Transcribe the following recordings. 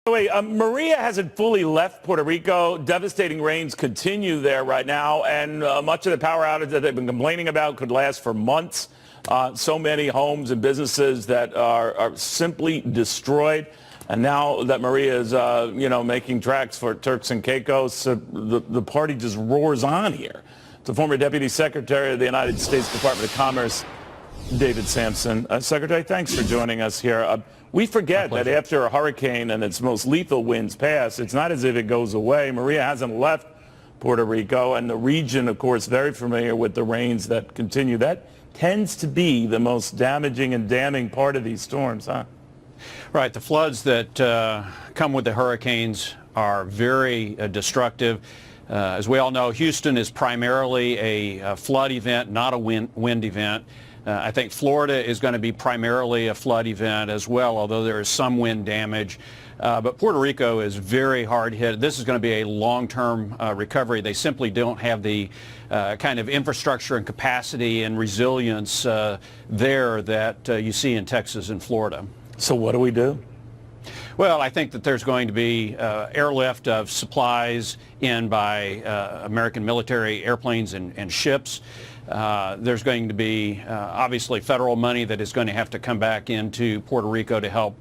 Wait, Maria hasn't fully left Puerto Rico. Devastating rains continue there right now, and much of the power outage that they've been complaining about could last for months. So many homes and businesses that are simply destroyed. And now that Maria is, making tracks for Turks and Caicos, the party just roars on here. The former Deputy Secretary of the United States Department of Commerce, David Sampson. Secretary, thanks for joining us here. We forget that after a hurricane and its most lethal winds pass, it's not as if it goes away. Maria hasn't left Puerto Rico, and the region, of course, very familiar with the rains that continue. That tends to be the most damaging and damning part of these storms, huh? Right. The floods that come with the hurricanes are very destructive. As we all know, Houston is primarily a flood event, not a wind event. I think Florida is going to be primarily a flood event as well, although there is some wind damage. But Puerto Rico is very hard hit. This is going to be a long-term recovery. They simply don't have the kind of infrastructure and capacity and resilience there that you see in Texas and Florida. So what do we do? Well, I think that there's going to be airlift of supplies in by American military airplanes and ships. There's going to be obviously federal money that is going to have to come back into Puerto Rico to help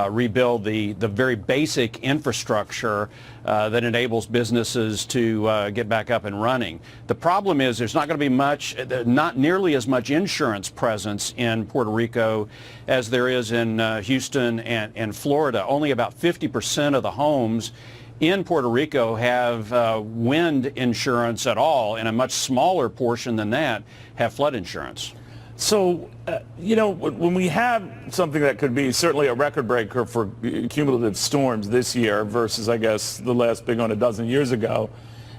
rebuild the very basic infrastructure that enables businesses to get back up and running. The problem is there's not going to be not nearly as much insurance presence in Puerto Rico as there is in Houston and Florida. Only about 50% of the homes in Puerto Rico have wind insurance at all, and a much smaller portion than that have flood insurance. So, when we have something that could be certainly a record breaker for cumulative storms this year versus, I guess, the last big one a dozen years ago,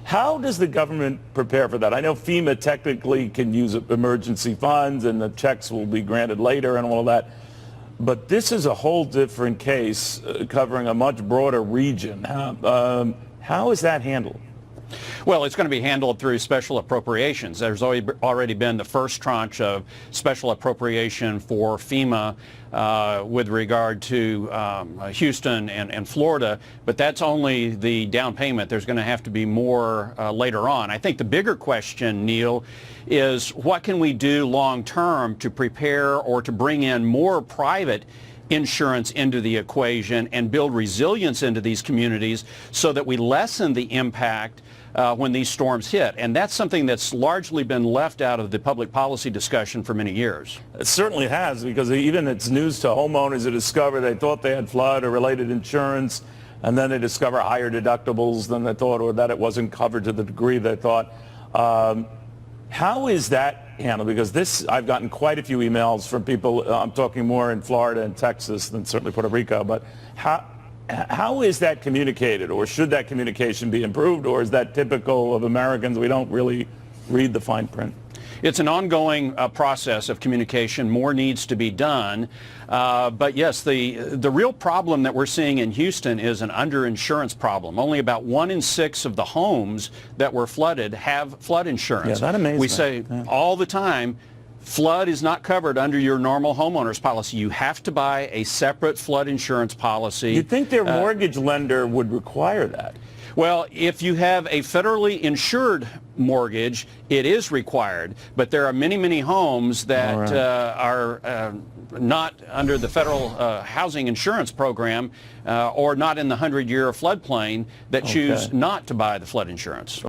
how does the government prepare for that? I know FEMA technically can use emergency funds and the checks will be granted later and all that. But this is a whole different case covering a much broader region. How is that handled? Well, it's going to be handled through special appropriations. There's already been the first tranche of special appropriation for FEMA with regard to Houston and Florida, but that's only the down payment. There's going to have to be more later on. I think the bigger question, Neil, is what can we do long term to prepare or to bring in more private insurance into the equation and build resilience into these communities so that we lessen the impact when these storms hit. And that's something that's largely been left out of the public policy discussion for many years. It certainly has, because even it's news to homeowners that discover they thought they had flood or related insurance, and then they discover higher deductibles than they thought, or that it wasn't covered to the degree they thought. How is that handled? Because I've gotten quite a few emails from people, I'm talking more in Florida and Texas than certainly Puerto Rico, but how is that communicated, or should that communication be improved, or is that typical of Americans? We don't really read the fine print. It's an ongoing process of communication. More needs to be done. But yes, the real problem that we're seeing in Houston is an underinsurance problem. Only about 1 in 6 of the homes that were flooded have flood insurance. Yeah, that amazes me. We say all the time, flood is not covered under your normal homeowner's policy. You have to buy a separate flood insurance policy. You'd think their mortgage lender would require that. Well, if you have a federally insured mortgage, it is required. But there are many, many homes that are not under the federal housing insurance program or not in the 100-year floodplain that choose not to buy the flood insurance.